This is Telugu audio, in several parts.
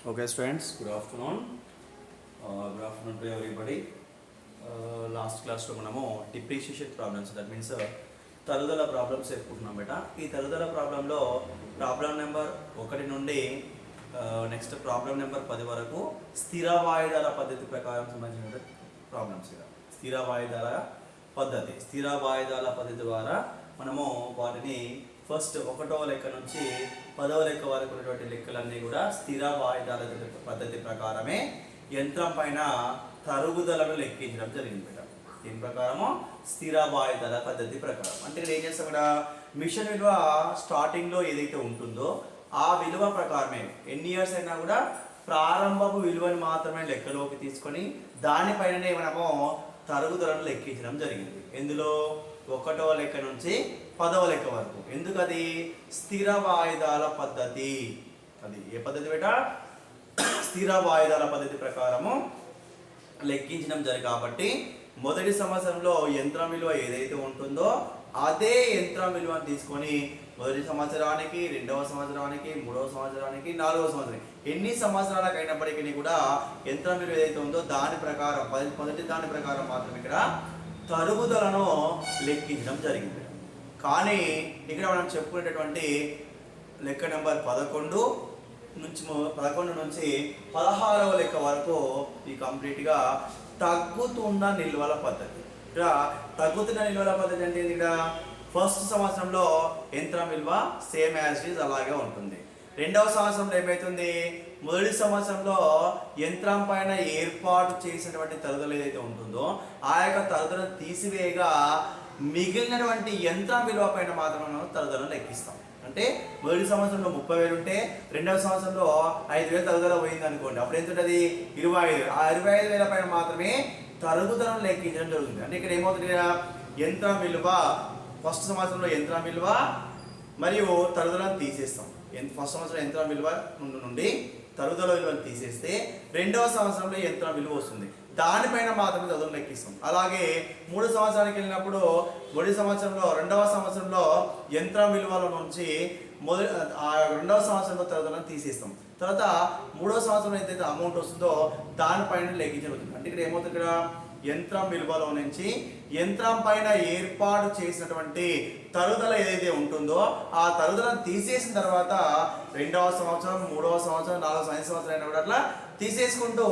Okay, students, good afternoon. Good afternoon to everybody. Last class లో మనము డిప్రిషియేషన్ ప్రాబ్లమ్స్ దట్ మీన్స్ తరుగుదల ప్రాబ్లమ్స్ చెప్పుకుంటున్నాం బేట. ఈ తరుగుదల ప్రాబ్లంలో ప్రాబ్లం నెంబర్ 1 నుండి నెక్స్ట్ ప్రాబ్లం నెంబర్ 10 వరకు స్థిర వాయిదాల పద్ధతి ప్రకారం సంబంధించిన ప్రాబ్లమ్స్ ఇక స్థిర వాయిదాల పద్ధతి ద్వారా మనము వాటిని ఫస్ట్ 1వ లెక్క నుంచి 10వ లెక్క వరకు ఉన్నటువంటి లెక్కలన్నీ కూడా స్థిర వాయిదాల పద్ధతి ప్రకారమే యంత్రం పైన తరుగుదలను లెక్కించడం జరిగింది బేట. దీని ప్రకారము స్థిర వాయిదాల పద్ధతి ప్రకారం అంటే ఇక్కడ ఏం చేస్తాం ఇక్కడ మిషన్ విలువ స్టార్టింగ్లో ఏదైతే ఉంటుందో ఆ విలువ ప్రకారమే ఎన్ని ఇయర్స్ అయినా కూడా ప్రారంభపు విలువను మాత్రమే లెక్కలోకి తీసుకొని దానిపైననే మనము తరుగుదలను లెక్కించడం జరిగింది. ఎందులో 1వ లెక్క నుంచి 10వ లెక్క వరకు. ఎందుకు అది స్థిర వాయిదాల పద్ధతి. అది ఏ పద్ధతి బేట? స్థిర వాయిదాల పద్ధతి ప్రకారము లెక్కించడం జరిగింది. కాబట్టి మొదటి సంవత్సరంలో యంత్రం విలువ ఏదైతే ఉంటుందో అదే యంత్రం విలువను తీసుకొని మొదటి సంవత్సరానికి, 2వ సంవత్సరానికి, 3వ సంవత్సరానికి, 4వ సంవత్సరానికి ఎన్ని సంవత్సరాలకు అయినప్పటికీ కూడా యంత్రం విలువ ఏదైతే ఉందో దాని ప్రకారం మొదటి దాని ప్రకారం మాత్రం ఇక్కడ తరుగుదలను లెక్కించడం జరిగింది. కానీ ఇక్కడ మనం చెప్పుకునేటటువంటి లెక్క నెంబర్ 11 నుంచి 16వ లెక్క వరకు ఈ కంప్లీట్గా తగ్గుతున్న నిల్వల పద్ధతి. ఇక్కడ తగ్గుతున్న నిల్వల పద్ధతి అంటే ఇక్కడ ఫస్ట్ సంవత్సరంలో యంత్రం విలువ సేమ్ యాజ్ ఇట్ ఈజ్ అలాగే ఉంటుంది. 2వ సంవత్సరంలో ఏమవుతుంది? మొదటి సంవత్సరంలో యంత్రం పైన ఏర్పాటు చేసినటువంటి తరుగుదల ఏదైతే ఉంటుందో ఆ యొక్క తరుగుదలను తీసివేయగా మిగిలినటువంటి యంత్రం విలువ పైన మాత్రం మనం తరుగుదలను లెక్కిస్తాం. అంటే మొదటి సంవత్సరంలో 30,000 ఉంటే 2వ సంవత్సరంలో 5,000 తరుగుదల పోయింది అనుకోండి, అప్పుడు ఎంత ఉంటుంది? 25,000. ఆ 25,000 పైన మాత్రమే తరుగుదలను లెక్కించడం జరుగుతుంది. అంటే ఇక్కడ ఏమవుతుంది? యంత్రం విలువ ఫస్ట్ సంవత్సరంలో యంత్రం విలువ మరియు తరుగుదలను తీసేస్తాం. ఫస్ట్ సంవత్సరం యంత్రం విలువ నుండి తరుగుదల విలువను తీసేస్తే 2వ సంవత్సరంలో యంత్రం విలువ వస్తుంది. దానిపైన మాత్రమే తరుగుదలను లెక్కిస్తాం. అలాగే 3 సంవత్సరానికి వెళ్ళినప్పుడు మొదటి సంవత్సరంలో 2వ సంవత్సరంలో యంత్రం విలువల నుంచి 2వ సంవత్సరంలో తరుగుదలను తీసేస్తాం. తర్వాత 3వ సంవత్సరంలో ఎంతైతే అమౌంట్ వస్తుందో దానిపైన లెక్కించబడుతుంది. అంటే ఇక్కడ ఏమవుతుంది? ఇక్కడ యంత్రం విలువలో నుంచి యంత్రం పైన ఏర్పాటు చేసినటువంటి తరుగుదల ఏదైతే ఉంటుందో ఆ తరుగుదలను తీసేసిన తర్వాత 2వ సంవత్సరం, 3వ సంవత్సరం, 4వ సంవత్సరం అయినా కూడా అట్లా తీసేసుకుంటూ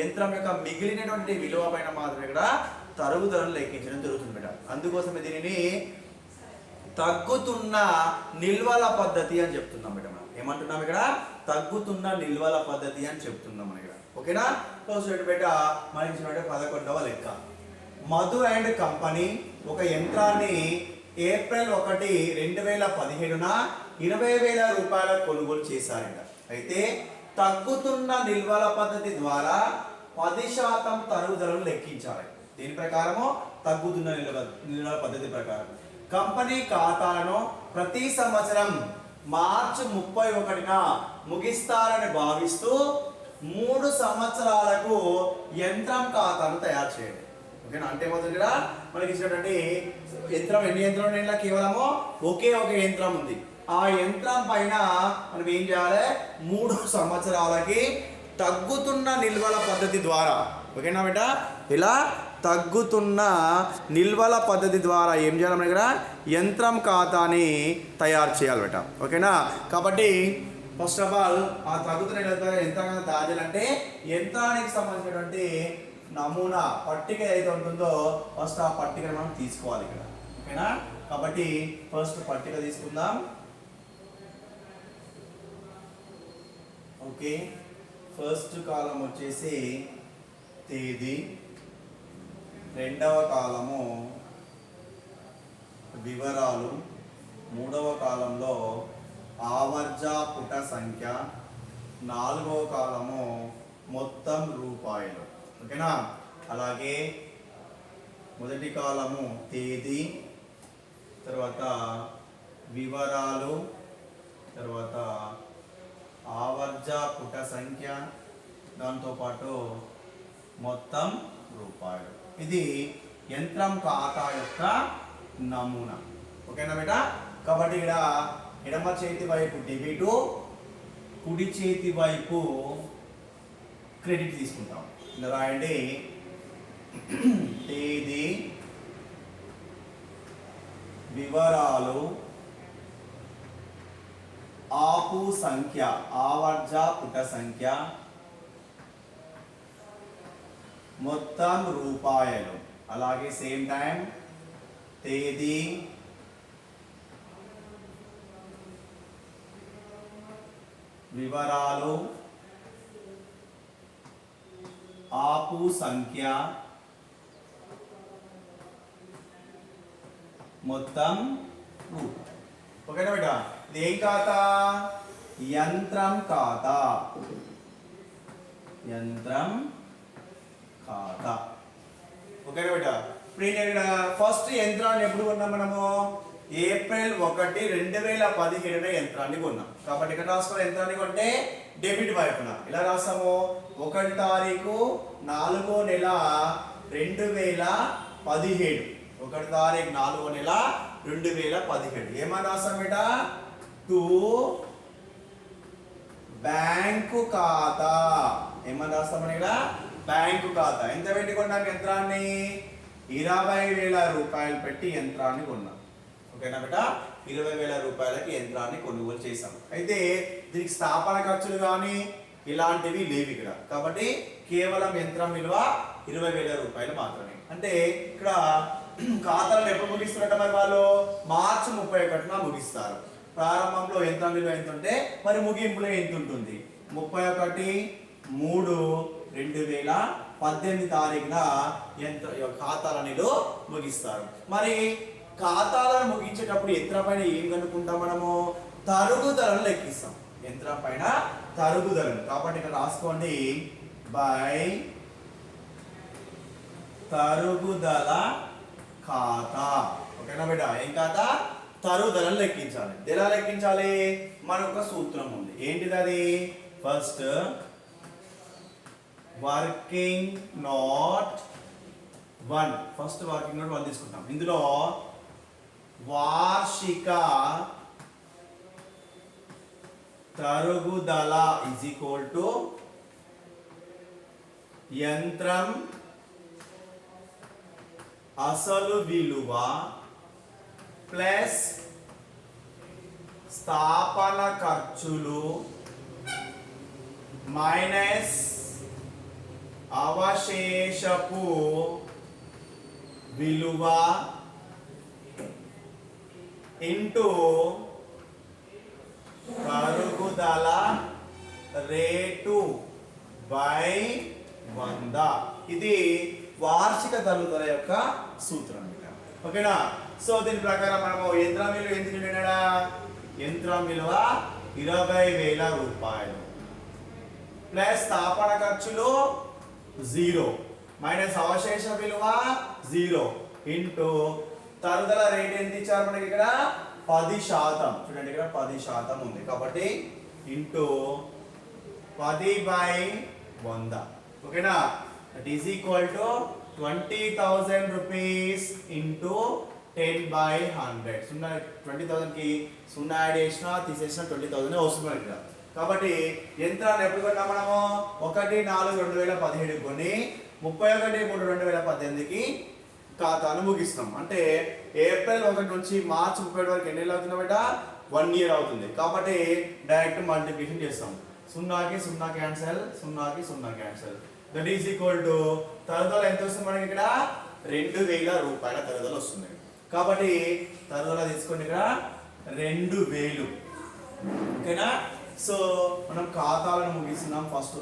యంత్రం యొక్క మిగిలినటువంటి విలువ పైన మాత్రం ఇక్కడ తరుగుదలను లెక్కించడం జరుగుతుంది మేడం. అందుకోసమే దీనిని తగ్గుతున్న నిల్వల పద్ధతి అని చెప్తున్నాం మేడం. ఏమంటున్నాం ఇక్కడ? తగ్గుతున్న నిల్వల పద్ధతి అని చెప్తున్నాం మనం ఇక్కడ. ఓకేనా? బేట మనకి 11వ లెక్క. మధు అండ్ కంపెనీ ఒక యంత్రాన్ని ఏప్రిల్ 1, 2017న 20,000 రూపాయల కొనుగోలు చేశారంట. అయితే తగ్గుతున్న నిల్వల పద్ధతి ద్వారా 10% తరుగుదలను లెక్కించాలి. దీని ప్రకారము తగ్గుతున్న నిల్వల పద్ధతి ప్రకారం కంపెనీ ఖాతాలను ప్రతి సంవత్సరం మార్చి 31న ముగిస్తారని భావిస్తూ 3 సంవత్సరాలకు యంత్రం ఖాతాను తయారు చేయండి. ఓకేనా? అంటే మొదటి మనకి ఇచ్చినటువంటి యంత్రం ఎన్ని యంత్రం ఉన్నాయి? కేవలము ఒకే ఒక యంత్రం ఉంది. ఆ యంత్రం పైన మనం ఏం చేయాలి? 3 సంవత్సరాలకి తగ్గుతున్న నిల్వల పద్ధతి ద్వారా, ఓకేనా బేట? ఇలా తగ్గుతున్న నిల్వల పద్ధతి ద్వారా ఏం చేయాలి? మన దగ్గర యంత్రం ఖాతాని తయారు చేయాలి బేట. ఓకేనా? కాబట్టి ఫస్ట్ ఆఫ్ ఆల్ ఆ తగ్గుతున్న యంత్రాన్ని తయారు చేయాలంటే యంత్రానికి సంబంధించినటువంటి నమూనా పట్టిక ఏదైతే ఉంటుందో ఫస్ట్ ఆ పట్టికను మనం తీసుకోవాలి ఇక్కడ. ఓకేనా? కాబట్టి ఫస్ట్ పట్టిక తీసుకుందాం. ఓకే, ఫస్ట్ కాలం వచ్చేసి తేదీ, 2వ కాలము వివరాలు, 3వ కాలంలో ఆవర్జ పుట సంఖ్య, 4వ కాలము మొత్తం రూపాయలు. ఓకేనా? అలాగే మొదటి కాలము తేదీ, తర్వాత వివరాలు, తర్వాత ఆవర్జ పుట సంఖ్య, దాంతోపాటు మొత్తం రూపాయలు. ఇది యంత్రం ఖాతా యొక్క నమూనా. ఓకేనా బేట? కాబట్టి ఇక్కడ ఎడమ చేతి వైపు డెబిటు, కుడి చేతి వైపు క్రెడిట్ తీసుకుంటాం. ఇలా రాయండి, తేదీ, వివరాలు, ఆపు సంఖ్య, ఆవర్జ పుట సంఖ్య, మొత్తం రూపాయలు. అలాగే సేమ్ టైం తేదీ, వివరాలు, ఆపు సంఖ్య, మొత్తం రూపాయలు. ఓకేనా బేటా? ఇది ఏం ఖాతా? యంత్రం ఖాతా. యంత్రం ఖాతా. ఓకేనా బేటా? ఇప్పుడు ఇక్కడ ఫస్ట్ యంత్రాన్ని ఎప్పుడు కొన్నాం మనము? ఏప్రిల్ 1, 2017 యంత్రాన్ని కొన్నాం. కాబట్టి ఇక్కడ రాసుకోవాలి, యంత్రాన్ని కొంటే డెబిట్ వైపున ఇలా రాస్తాము. 1 తారీఖు 4వ నెల 2017. 1 తారీఖు 4వ నెల 2017 ఏమని రాస్తాం బేటా? టు బ్యాంకు ఖాతా. ఏమని రాస్తామని ఇక్కడ? బ్యాంకు ఖాతా. ఎంత పెట్టి కొన్నాం యంత్రాన్ని? 20,000 రూపాయలు పెట్టి యంత్రాన్ని కొన్నాం. ఓకేనా బేటా? 20,000 రూపాయలకి యంత్రాన్ని కొనుగోలు చేసాం. అయితే దీనికి స్థాపన ఖర్చులు కానీ ఇలాంటివి లేవు ఇక్కడ. కాబట్టి కేవలం యంత్రం విలువ 20,000 రూపాయలు మాత్రమే. అంటే ఇక్కడ ఖాతాలను ఎప్పుడు ముగిస్తున్నట్టు మరి వాళ్ళు? మార్చి 31న ముగిస్తారు. ప్రారంభంలో యంత్రం విలువ ఎంత ఉంటే మరి ముగింపులో ఎంత ఉంటుంది? 31/3/2018 తారీఖున ఖాతాలను ముగిస్తారు. మరి ఖాతాలను ముగించేటప్పుడు యంత్రం పైన ఏం కనుక్కుంటాం మనము? తరుగుదలను లెక్కిస్తాం. యంత్రం పైన తరుగుదలను. కాబట్టి ఇక్కడ రాసుకోండి, బై తరుగుదల ఖాతా. ఓకేనా బేటా? ఏం ఖాతా? తరుగుదలను లెక్కించాలి. ఎలా లెక్కించాలి? మనొక సూత్రం ఉంది. ఏంటిది అది? First working note 1. First working note 1 తీసుకుంటాం. ఇందులో వార్షిక తరుగుదల ఈజ్ ఈక్వల్ టు యంత్రం అసలు విలువ ప్లస్ స్థాపన ఖర్చులు మైనస్ అవశేషపు విలువ ఇంటూ తరుగుదల రేటు బై 100. ఇది వార్షిక తరుగుదల యొక్క సూత్రం. ఓకేనా? సో దీని ప్రకారం మనము యంత్రం విలువ ఎంత చూడండా? యంత్రం విలువ 20,000 రూపాయలు ప్లస్ స్థాపన ఖర్చులు 0 మైనస్ అవశేష విలువ 0 ఇంటూ తరుగుదల రేట్ ఎంత ఇచ్చారు మనకి? ఇక్కడ 10%. చూడండి, ఇక్కడ 10% ఉంది. కాబట్టి ఇంటూ 10/100. ఓకేనా? That is equal to 20,000 rupees into 10/100. 20,000 కి 0 యాడ్ చేసినా తీసేసినా 20,000 వస్తుంది ఇక్కడ. కాబట్టి యంత్రాన్ని ఎప్పుడు కొన్నాం మనము? 1/4/2017 కొని 31/3/2018కి ఖాతాను ముగిస్తున్నాం. అంటే ఏప్రిల్ 1 నుంచి మార్చి 31 వరకు ఎన్ని నెలలు అవుతుంది బేటా? 1 ఇయర్ అవుతుంది. కాబట్టి డైరెక్ట్ మల్టిప్లికేషన్ చేస్తాం. 0కి 0 క్యాన్సల్, 0కి 0 cancel. That is equal to తరుగుదల ఎంత వస్తుంది మనకి? ఇక్కడ 2,000 రూపాయల తరుగుదల వస్తుంది. కాబట్టి తరుగుదల తీసుకోండి, ఇక్కడ 2,000. ఓకేనా? సో మనం ఖాతాలను ముగిస్తున్నాం. ఫస్ట్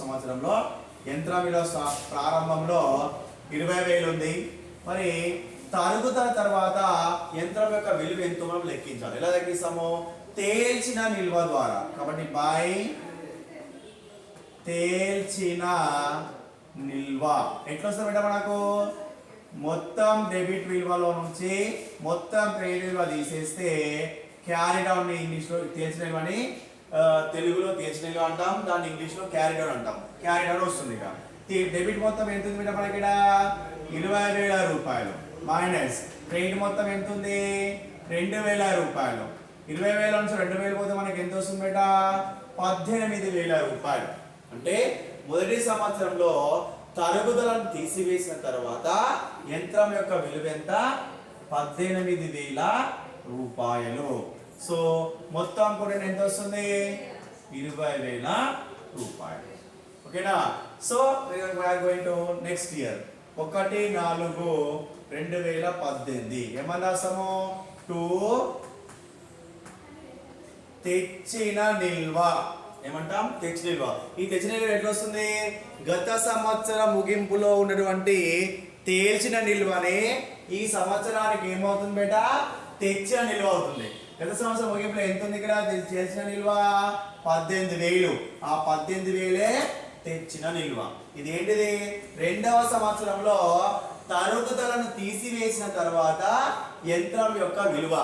సంవత్సరంలో యంత్రం విలువ ప్రారంభంలో 20,000 ఉంది. మరి తరుగుదల తర్వాత యంత్రం యొక్క విలువ ఎంతో మనం లెక్కించాలి. ఎలా లెక్కిస్తాము? తేల్చిన నిల్వ ద్వారా. కాబట్టి బై తేల్చిన నిల్వ ఎట్లా వస్తుంది బేటా మనకు? మొత్తం డెబిట్ విలువలో నుంచి మొత్తం క్రెడిట్ విలువ తీసేస్తే క్యారీ డౌన్ ని ఇంగ్లీష్లో తేల్చిన నిల్వని తెలుగులో తేల్చిన నిల్వ అంటాం, దాన్ని ఇంగ్లీష్లో క్యారీ డౌన్ అంటాం. క్యారీ డౌన్ వస్తుంది. ఇక డెబిట్ మొత్తం ఎంత ఉంది బేటా మనకి? ఇక్కడ 20,000 రూపాయలు మైనస్ క్రెడిట్ మొత్తం ఎంత ఉంది? 2,000 రూపాయలు. 20,000 నుంచి 2,000 పోతే మనకి ఎంత వస్తుంది బేటా? 18,000 రూపాయలు. అంటే మొదటి సంవత్సరంలో తరుగుదలను తీసివేసిన తర్వాత యంత్రం యొక్క విలువ ఎంత? 18,000 రూపాయలు. సో మొత్తం కూడా ఎంత వస్తుంది? 20,000 రూపాయలు. ఓకేనా? So we are going to next year 1/4/2018 ఏమన్నా రాసాము? టు తెచ్చిన నిల్వ. ఏమంటాం? తెచ్చిన నిల్వ. ఈ తెచ్చిన నిల్వ ఎట్లా వస్తుంది? గత సంవత్సరం ముగింపులో ఉన్నటువంటి తేల్చిన నిల్వనే ఈ సంవత్సరానికి ఏమవుతుంది బేట? తెచ్చిన నిల్వ అవుతుంది. గత సంవత్సరం ముగింపులో ఎంత ఉంది ఇక్కడ? తేల్చిన నిల్వ 18,000. ఆ 18,000 తెచ్చిన నిల్వ. ఇది ఏంటిది? రెండవ సంవత్సరంలో తరుగుదలను తీసివేసిన తర్వాత యంత్రం యొక్క విలువ.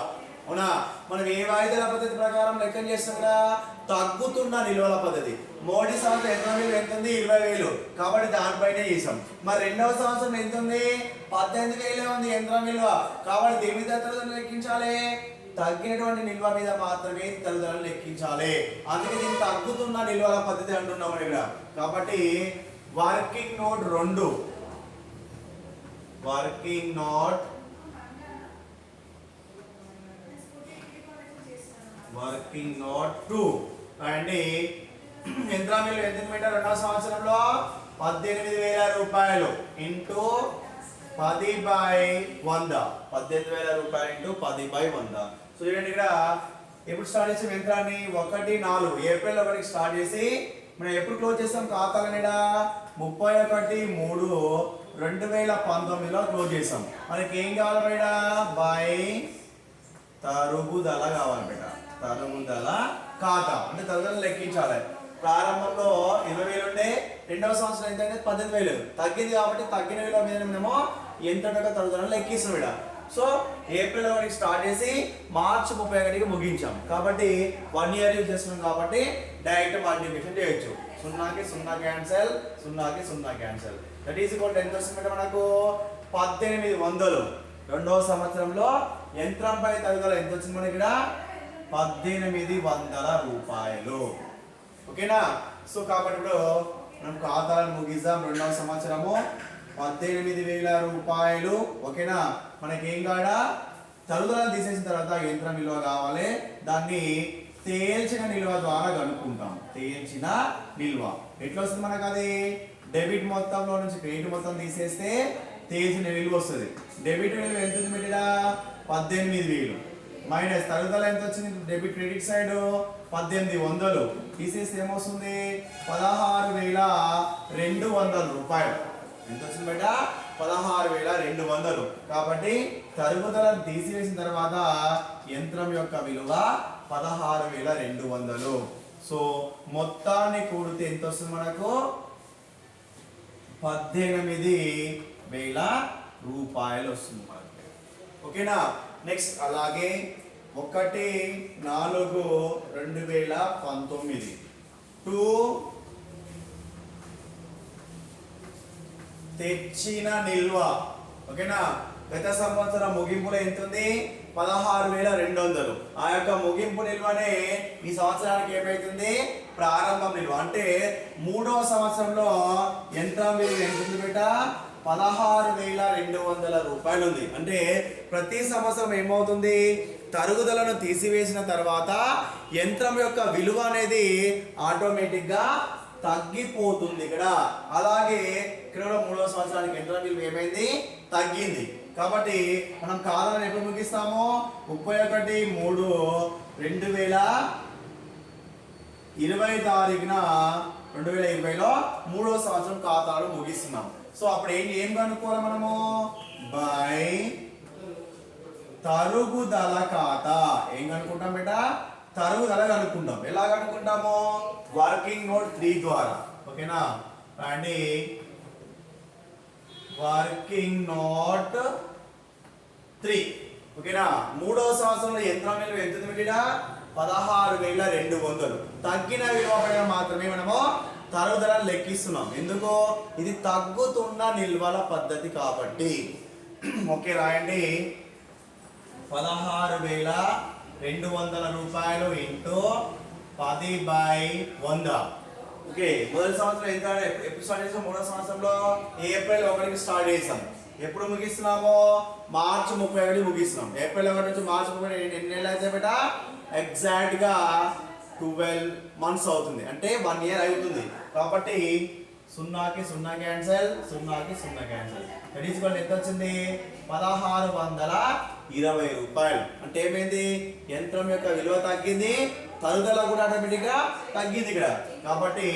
అవునా? మనం ఏ వాయిదాల పద్ధతి ప్రకారం లెక్కన చేస్తాం కదా? తగ్గుతున్న నిల్వల పద్ధతి. మొదటి సంవత్సరం యంత్రం విలువ ఎంత ఉంది? 20,000. కాబట్టి దానిపైనే చేసాం. మరి రెండవ సంవత్సరం ఎంత ఉంది? 18,000 ఉంది యంత్రం విలువ. కాబట్టి దేని మీద తరుగుదలను లెక్కించాలి? తగ్గినటువంటి నిల్వ మీద మాత్రమే తరుగుదలను లెక్కించాలి. అందుకే దీన్ని తగ్గుతున్న నిల్వల పద్ధతి అంటున్నాం ఇక్కడ. కాబట్టి వర్కింగ్ నోట్ 2 వర్కింగ్ నోట్ 2 అండి. యంత్రం విలువ ఎంత మీటర్? రెండవ సంవత్సరంలో 18,000 రూపాయలు ఇంటూ 10/100. 18,000 రూపాయలు ఇంటూ 10/100. సో చూడండి ఇక్కడ ఎప్పుడు స్టార్ట్ చేసాం యంత్రాన్ని? 1/4 ఏప్రిల్ 1కి స్టార్ట్ చేసి మనం ఎప్పుడు క్లోజ్ చేస్తాం ఖాతాలని? 31/3/2019లో క్లోజ్ చేసాం. మనకి ఏం కావాలి బయట? బై తరుగుదల కావాలి బయట. తరుగుదల ఖాతా అంటే తరుగుదల లెక్కించాలి. ప్రారంభంలో 20,000 ఉండే, రెండవ సంవత్సరం ఎంత? 18,000 తగ్గింది. కాబట్టి తగ్గిన విలువ మీద మేము ఎంత తరుగుదలను లెక్కిస్తాం ఇక్కడ. సో ఏప్రిల్ 1కి స్టార్ట్ చేసి మార్చి 31కి ముగించాం. కాబట్టి 1 ఇయర్ యూజ్ చేస్తున్నాం కాబట్టి డైరెక్ట్ మల్టిప్లికేషన్ చేయొచ్చు. 0కి 0 క్యాన్సల్, 0కి 0 క్యాన్సల్. దట్ ఈస్ ఈక్వల్ ఎంత వస్తుంది మనకు? 1800. రెండవ సంవత్సరంలో యంత్రంపై తరుగుదల ఎంత వచ్చింది మనకి ఇక్కడ? 1800 రూపాయలు. ఓకేనా? సో కాబట్టి ఇప్పుడు మనం ఖాతాలను ముగిద్దాం. రెండవ సంవత్సరము 18,000 రూపాయలు. ఓకేనా? మనకి ఏం కాడా? తరుగుదలను తీసేసిన తర్వాత యంత్రం విలువ కావాలి. దాన్ని తేల్చిన నిల్వ ద్వారా కనుక్కుంటాం. తేల్చిన నిల్వ ఎట్లా వస్తుంది మనకు? అది డెబిట్ మొత్తంలో నుంచి క్రెడిట్ మొత్తం తీసేస్తే తేల్చిన నిల్వ వస్తుంది. డెబిట్ విలువ ఎంత ఉంది బిడ్డ? 18,000 మైనస్ తరుగుదల ఎంత వచ్చింది? డెబిట్ క్రెడిట్ సైడ్ 1800 తీసేస్తే ఏమొస్తుంది? 16,200 రూపాయలు. ఎంత వచ్చింది బయట? 16,200. కాబట్టి తరుగుదలను తీసివేసిన తర్వాత యంత్రం యొక్క విలువ 16,200. సో మొత్తాన్ని కూడితే ఎంత వస్తుంది మనకు? 18,000 రూపాయలు వస్తుంది మనకు. ఓకేనా? నెక్స్ట్ అలాగే 1/4/2019 టు తెచ్చిన నిల్వ. ఓకేనా? గత సంవత్సరం ముగింపులో ఎంత ఉంది? 16,200. ఆ యొక్క ముగింపు నిల్వనే ఈ సంవత్సరానికి ఏమైతుంది? ప్రారంభం నిల్వ. అంటే మూడవ సంవత్సరంలో యంత్రం విలువ ఎంత ఉంది బేట? 16,200 రూపాయలు ఉంది. అంటే ప్రతి సంవత్సరం ఏమవుతుంది? తరుగుదలను తీసివేసిన తర్వాత యంత్రం యొక్క విలువ అనేది ఆటోమేటిక్గా తగ్గిపోతుంది ఇక్కడ. అలాగే ఇక్కడ మూడవ సంవత్సరానికి యంత్రం విలువ ఏమైంది? తగ్గింది. కాబట్టి మనం కాలాన్ని ఎప్పుడు ముగిస్తాము? 31/3/2020 తారీఖున 2020లో మూడవ సంవత్సరం ఖాతాలు ముగిస్తున్నాం. సో అప్పుడు ఏం కనుక్కోవాలి మనము? బై తరుగుదల ఖాతా. ఏం కనుక్కుంటాం బేట? తరుగుదల కనుక్కుంటాం. ఎలా కనుక్కుంటాము? వర్కింగ్ నోట్ 3 ద్వారా. ఓకేనా? అండి వర్కింగ్ నోట్ 3. ఓకేనా? మూడవ సంవత్సరంలో యంత్రం విలువ ఎంత ఉంది బిడ్డ? 16,200. తగ్గిన విలువ పైన మాత్రమే మనము తరుగుదలను లెక్కిస్తున్నాం. ఎందుకు? ఇది తగ్గుతున్న నిల్వల పద్ధతి కాబట్టి. ఓకే రాయండి. 16,200 రూపాయలు ఇంటూ 10/100. ఓకే, మొదటి సంవత్సరం ఎంత ఎప్పుడు స్టార్ట్ చేసాం? మూడో సంవత్సరంలో ఏప్రిల్ 1కి స్టార్ట్ చేసాం. ఎప్పుడు ముగిస్తున్నాము? మార్చి 31 ముగిస్తున్నాం. ఏప్రిల్ 1 నుంచి మార్చి 31 ఎన్ని నెలలు అయితే బేట? ఎగ్జాక్ట్ గా 12 మంత్స్ అవుతుంది, అంటే 1 ఇయర్ అవుతుంది. కాబట్టి 0కి 0 క్యాన్సల్, 0కి 0 క్యాన్సల్. దట్ ఈస్ ఈక్వల్ ఎంత వచ్చింది? 1620 రూపాయలు. అంటే ఏమైంది? యంత్రం యొక్క విలువ తగ్గింది, తరుగుదల కూడా ఆటోమేటిక్ గా తగ్గింది ఇక్కడ. కాబట్టి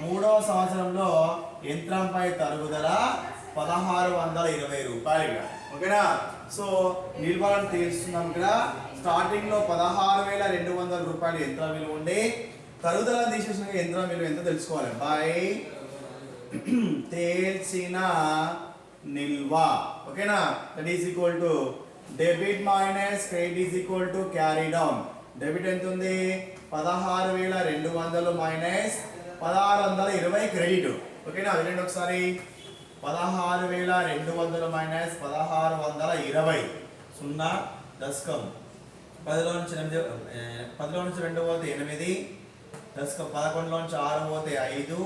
మూడవ సంవత్సరంలో యంత్రంపై తరుగుదల 1620 రూపాయలు ఇక్కడ. ఓకేనా? సో నిల్వలను తెలుస్తున్నాం ఇక్కడ. స్టార్టింగ్ లో 16,200 రూపాయలు యంత్రం విలువ ఉండి, తరుగుదల తీసేసిన యంత్రం విలువ ఎంత తెలుసుకోవాలి? బై తేల్చిన నిల్వ. ఓకేనా? That is equal to debit minus credit is equal to carry down. Debit ఎంత ఉంది? 16,200 మైనస్ 1620 క్రెడిట్. ఓకేనా? వినండి ఒకసారి. 16,200 మైనస్ 1620. 0 దశకం. 10లో నుంచి 2 పోతే 8, దశకం. 11లో నుంచి 6 పోతే 5,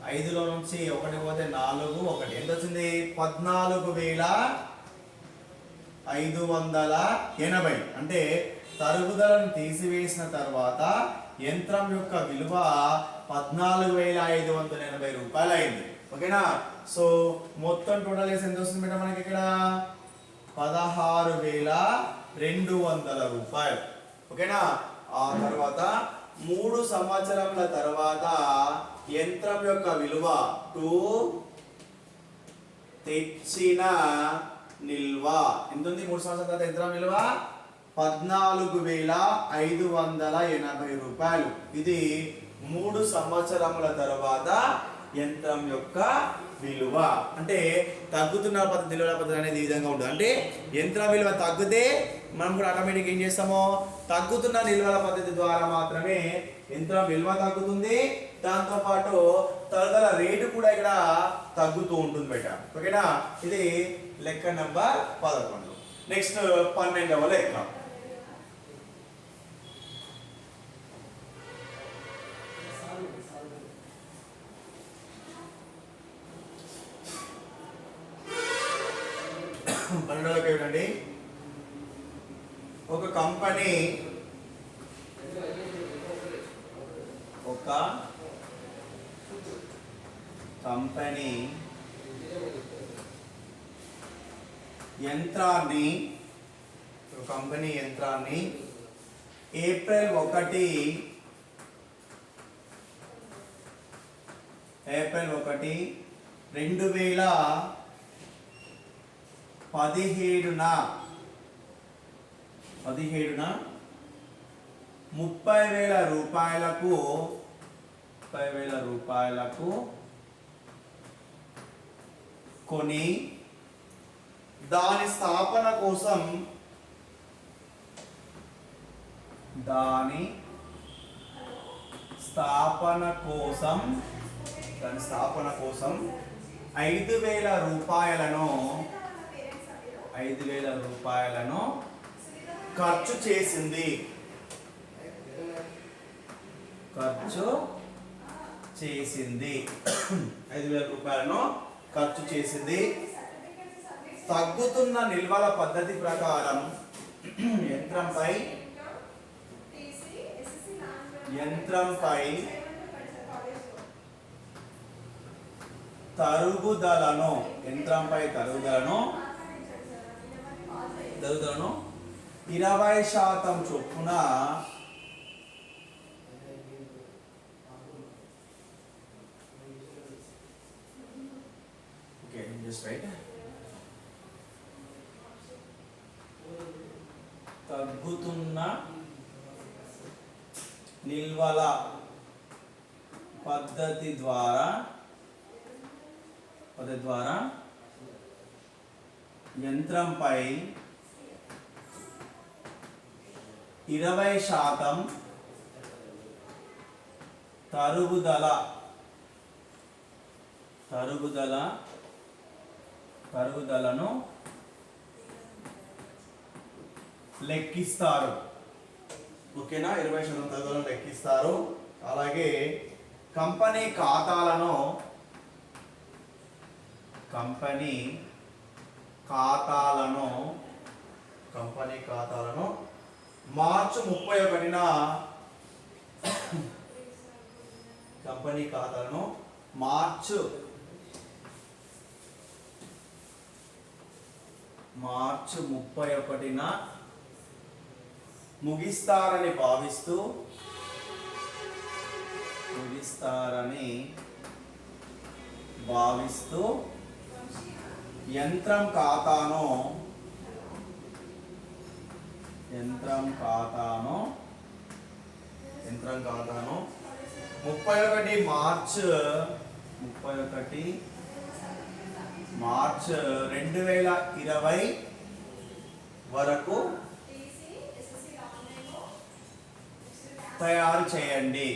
5లో నుంచి 1 పోతే 4, 1 ఎంత వచ్చింది? 14,580. అంటే తరుగుదలను తీసివేసిన తర్వాత యంత్రం యొక్క విలువ 14,580 రూపాయలు అయింది. ఓకేనా? సో మొత్తం టోటల్ ఎంత వస్తుంది మేడం మనకి ఇక్కడ? 16,200 రూపాయలు. ఓకేనా? ఆ తర్వాత 3 సంవత్సరముల తర్వాత యంత్రం యొక్క విలువ తెచ్చిన నిల్వ ఎంత ఉంది? 3 సంవత్సరాల తర్వాత యంత్రం విలువ 14,580 రూపాయలు. ఇది 3 సంవత్సరముల తర్వాత యంత్రం యొక్క విలువ. అంటే తగ్గుతున్న పద్ధతి, నిల్వల పద్ధతి అనేది ఈ విధంగా ఉంటుంది. అంటే యంత్రం విలువ తగ్గితే మనం కూడా ఆటోమేటిక్ ఏం చేస్తామో, తగ్గుతున్న నిల్వల పద్ధతి ద్వారా మాత్రమే యంత్రం విలువ తగ్గుతుంది, దాంతోపాటు తరుగుదల రేటు కూడా ఇక్కడ తగ్గుతూ ఉంటుంది బయట. ఓకేనా? ఇది లెక్క నెంబర్ 11. నెక్స్ట్ 12వ లెక్క. ఏమిటండి? ఒక కంపెనీ యంత్రాన్ని ఏప్రిల్ 1, 2017న 30,000 రూపాయలకు కొని దాని స్థాపన కోసం 5,000 రూపాయలను ఖర్చు చేసింది. 5,000 రూపాయలను ఖర్చు చేసింది. తగ్గుతున్న నిల్వల పద్ధతి ప్రకారం యంత్రంపై తరుగుదలను 20% చొప్పున తగ్గుతున్న నిల్వల పద్ధతి ద్వారా యంత్రంపై 20% తరుగుదలను లెక్కిస్తారు. ఓకేనా, 20% తగ్గుదలను లెక్కిస్తారు. అలాగే కంపెనీ ఖాతాలను కంపెనీ ఖాతాలను మార్చి 31న కంపెనీ ఖాతాలను మార్చి 31న ముగిస్తారని భావిస్తూ యంత్రం ఖాతాను 31 మార్చ్ 2020 వరకు తయారు చేయండి.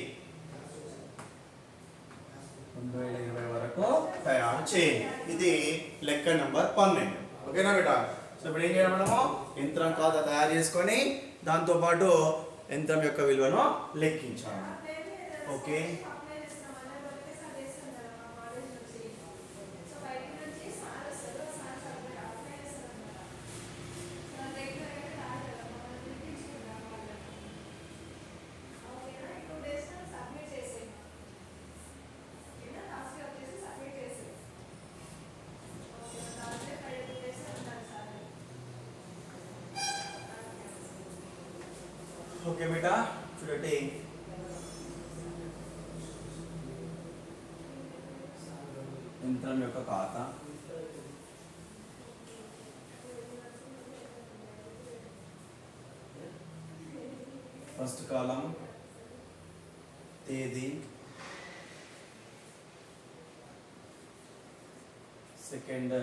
2020 వరకు తయారు చేయండి. ఇది లెక్క నెంబర్ 12. ఓకేనా బేటా? సో ఇప్పుడు ఏం చేయాలి మనము? యంత్రం ఖాతా తయారు చేసుకొని దాంతోపాటు యంత్రం యొక్క విలువను లెక్కించాలి. ఓకే, ఓకే బేటా చూడండి, యంత్రం యొక్క ఖాతా ఫస్ట్ కాలం తేదీ, సెకండ్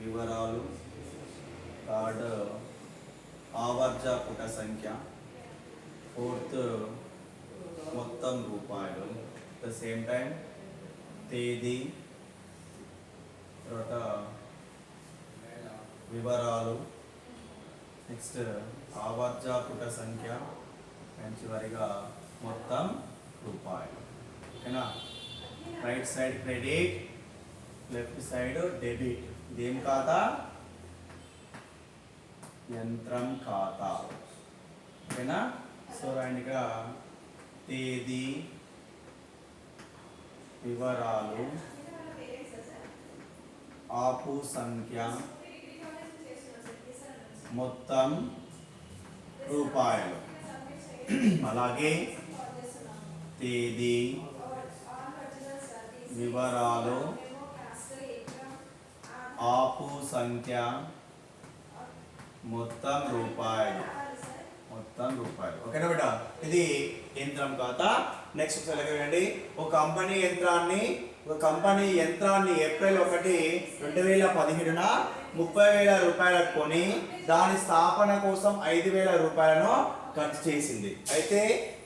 వివరాలు, థర్డ్ ఆవర్జ పుట సంఖ్య, ఫోర్త్ మొత్తం రూపాయలు, ద సేమ్ టైం తేదీ, తర్వాత వివరాలు, నెక్స్ట్ ఆవర్జ పుట సంఖ్య అండ్ చివరిగా మొత్తం రూపాయలు. ఓకేనా? Right side credit, left side debit. ఇదేం ఖాతా? యంత్రం ఖాతా. ఓకేనా? సో రాండిగా తేదీ, వివరాలు, ఆపు సంఖ్య, మొత్తం రూపాయలు. అలాగే తేదీ, వివరాలు, ఆపు సంఖ్య, మొత్తం రూపాయలు. ఓకేనా బేటా? ఇది యంత్రం ఖాతా. నెక్స్ట్ ఒకసారి లెక్కండి. ఒక కంపెనీ యంత్రాన్ని ఏప్రిల్ 1, 2017న 30,000 రూపాయలకు కొని దాని స్థాపన కోసం 5,000 రూపాయలను ఖర్చు చేసింది. అయితే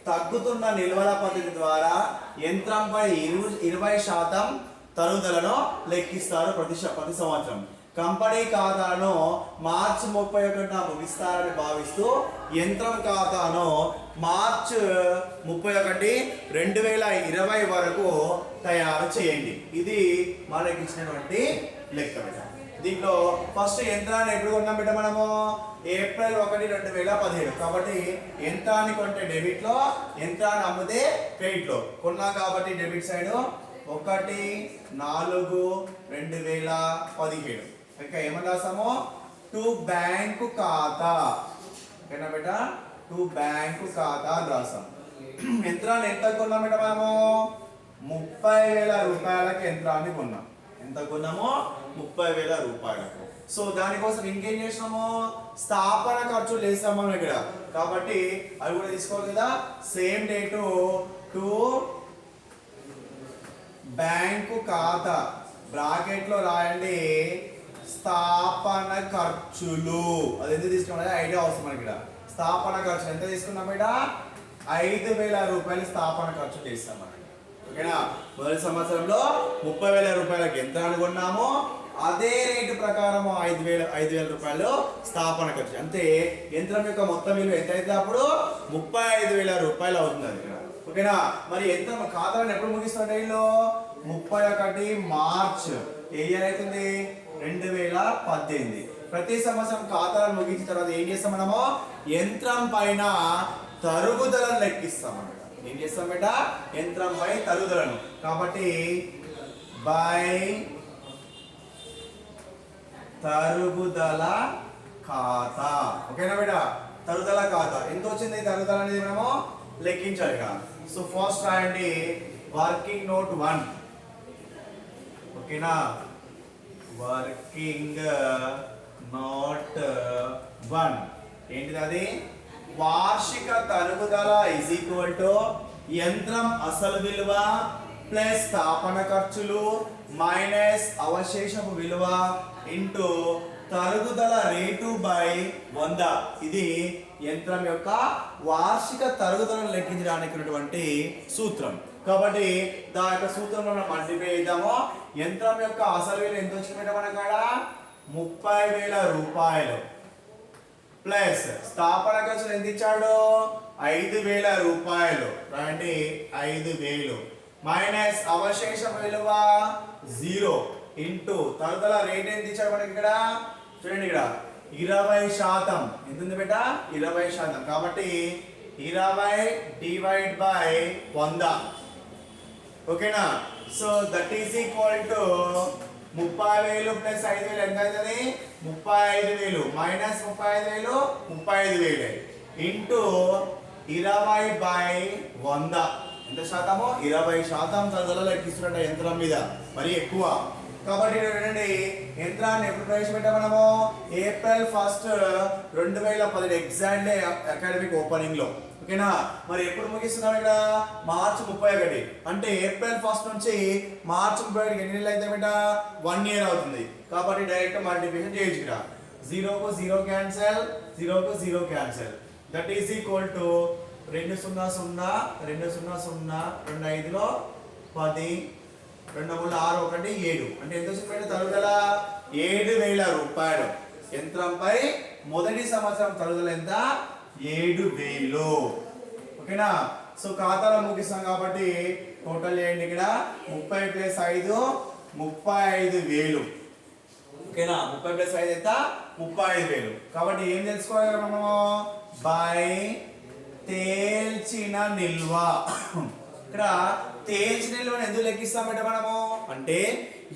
తగ్గుతున్న నిల్వల పద్ధతి ద్వారా యంత్రంపై 20% తరుగుదలను లెక్కిస్తారు ప్రతి సంవత్సరం. కంపెనీ ఖాతాను మార్చి 31న ముగిస్తారని భావిస్తూ యంత్రం ఖాతాను మార్చి 31, 2020 వరకు తయారు చేయండి. ఇది మనకి ఇచ్చినటువంటి లెక్క బిడ్డ. దీంట్లో ఫస్ట్ యంత్రాన్ని ఎప్పుడు కొన్నాం బిడ్డ మనము? ఏప్రిల్ 1, 2017. కాబట్టి యంత్రాన్ని కొంటే డెబిట్ లో, యంత్రాన్ని అమ్మితే క్రెడిట్ లో. కొన్నాం కాబట్టి డెబిట్ సైడ్ 1/4/2017. ఇంకా ఏమని రాసాము? టు బ్యాంకు ఖాతా. ఓకేనా బేట? టు బ్యాంకు ఖాతా అని రాసాం. యంత్రాన్ని ఎంత కొన్నాం బేట మనము? 30,000 రూపాయలకి యంత్రాన్ని కొన్నాం. ఎంత కొన్నాము? 30,000 రూపాయలకు. సో దానికోసం ఇంకేం చేసినాము? స్థాపన ఖర్చులు వేసాము మనం ఇక్కడ. కాబట్టి అవి కూడా తీసుకోవాలి కదా. సేమ్ డేటు టు బ్యాంకు ఖాతా బ్రాకెట్ లో రాయండి స్థాపన ఖర్చులు. అది ఎంత తీసుకున్నా ఐడియా అవసరం మనకి. ఇక్కడ స్థాపన ఖర్చులు ఎంత తీసుకున్నాం బేట? 5,000 రూపాయలు స్థాపన ఖర్చు చేస్తాం మనం. ఓకేనా? మొదటి సంవత్సరంలో 30,000 రూపాయలకి యంత్రాన్ని కొన్నాము. అదే రేటు ప్రకారం 5,000 రూపాయలు స్థాపన ఖర్చు. అంటే యంత్రం యొక్క మొత్తం విలువ ఎంత అయితే అప్పుడు 35,000 రూపాయలు అవుతుంది అది ఇక్కడ. ఓకేనా? మరి యంత్రం ఖాతాలను ఎప్పుడు ముగిస్తాం డైలో? 31 మార్చ్ ఏ ఇయర్ అవుతుంది? 2018. ప్రతి సంవత్సరం ఖాతాలను ముగించిన తర్వాత ఏం చేస్తాం మనము? యంత్రం పైన తరుగుదలను లెక్కిస్తాం అన్నమాట. ఏం చేస్తాం బేట? యంత్రం పై తరుగుదలను. కాబట్టి బై తరుగుదల ఖాతా. ఓకేనా బేట? తరుగుదల ఖాతా ఎంత వచ్చింది? తరుగుదల అనేది మనము లెక్కించాలి. సో ఫస్ట్ రాయండి వర్కింగ్ నోట్ 1. ఓకేనా? వర్కింగ్ నోట్ 1 ఏంటిది? అది వార్షిక తరుగుదల ఈజ్ ఈక్వల్ టు యంత్రం అసలు విలువ ప్లస్ స్థాపన ఖర్చులు మైనస్ అవశేషపు విలువ ఇంటూ తరుగుదల రేటు బై 100. ఇది యంత్రం యొక్క వార్షిక తరుగుదలను లెక్కించడానికి ఉన్నటువంటి సూత్రం. కాబట్టి దాని యొక్క సూత్రంలో మనం మల్టిప్లై చేద్దాము. యంత్రం యొక్క అసలు విలువ ఎంత వచ్చిందంటే మన కాడ 30,000 రూపాయలు ప్లస్ స్థాపన ఖర్చులు ఎంత ఇచ్చాడు? 5,000 రూపాయలు. అంటే 5,000 మైనస్ అవశేషం విలువ 0 ఇంటూ తరుగుదల రేట్ ఎంత ఇచ్చాడు మనకి ఇక్కడ? చూడండి ఇక్కడ 20%. ఎంత ఉంది బేట? 20%. కాబట్టి 20 డివైడ్ బై 100. ఓకేనా? So that is equal to 30,000 plus 5,000 ఎంత అవుతుంది? 35,000 మైనస్ 35,000 35,000 ఇంటూ 20 బై 100. ఎంత శాతము? 20% తరుగుదల లెక్కిస్తున్నట్టు యంత్రం మీద, మరి ఎక్కువ. కాబట్టి చూడండి యంత్రాన్ని ఎప్పుడు ప్రవేశపెట్టాం మనము? ఏప్రిల్ 1, 2010 ఎగ్జాక్ట్లీ అకాడమిక్ ఓపెనింగ్ లో. ఓకేనా? మరి ఎప్పుడు ముగిస్తున్నాం ఇక్కడ? మార్చి 31. అంటే ఏప్రిల్ 1 నుంచి మార్చి 31 ఎన్ని నెలలు అయితే బేట? 1 ఇయర్ అవుతుంది. కాబట్టి డైరెక్ట్ మల్టిప్లికేషన్ చేయొచ్చు ఇక్కడ. 0 కు 0 క్యాన్సల్, 0 కు 0 cancel. That is equal to 2 0 0 2 0 0 2 5లో 10 2 3 6 1 7. అంటే ఎంత వచ్చింది తరుగుదల? 7,000 రూపాయలు. యంత్రంపై మొదటి సంవత్సరం తరుగుదల ఎంత? 7,000. ఓకేనా? సో ఖాతాలో ముగిస్తాం కాబట్టి టోటల్ చేయండి ఇక్కడ 30 ప్లస్ 5 35,000. ఓకేనా? 30 ప్లస్ 5 ఎంత? 35,000. కాబట్టి ఏం తెలుసుకోవాలి మనము? బై తేల్చిన నిల్వ. ఇక్కడ తేల్చిన నిల్వను ఎందుకు లెక్కిస్తామంటే మనము అంటే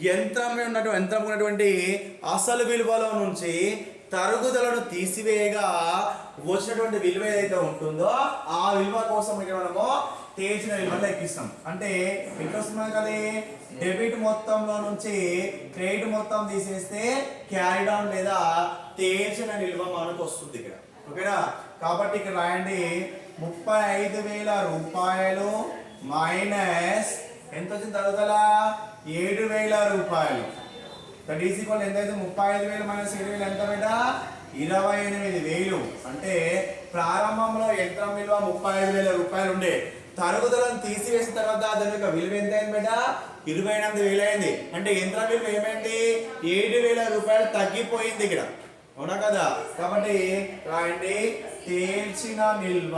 యంత్రం ఉన్నటువంటి అసలు విలువలో నుంచి తరుగుదలను తీసివేయగా వచ్చినటువంటి విలువ ఏదైతే ఉంటుందో ఆ విలువ కోసం ఇక్కడ మనము తేల్చిన విలువను లెక్కిస్తాం. అంటే ఎట్లా వస్తుంది కదా? డెబిట్ మొత్తంలో నుంచి క్రెడిట్ మొత్తం తీసేస్తే క్యారీ డౌన్ లేదా తేల్చిన నిల్వ మనకు వస్తుంది ఇక్కడ. ఓకేనా? కాబట్టి ఇక్కడ రాయండి 35,000 రూపాయలు మైనస్ ఎంత వచ్చింది తరుగుదల? 7,000 రూపాయలు. దట్ ఈస్ ఈక్వల్ ఎంత అయితే? 35,000 మైనస్ 7,000 ఎంత బేట? 28,000. అంటే ప్రారంభంలో యంత్రం విలువ 35,000 రూపాయలు ఉండే, తరుగుదలను తీసివేసిన తర్వాత దాని యొక్క విలువ ఎంత అయింది బేట? 28,000 అయింది. అంటే యంత్రం విలువ ఏమైంది? 7,000 రూపాయలు తగ్గిపోయింది ఇక్కడ. అవునా కదా? కాబట్టి రాయండి తేల్చిన నిల్వ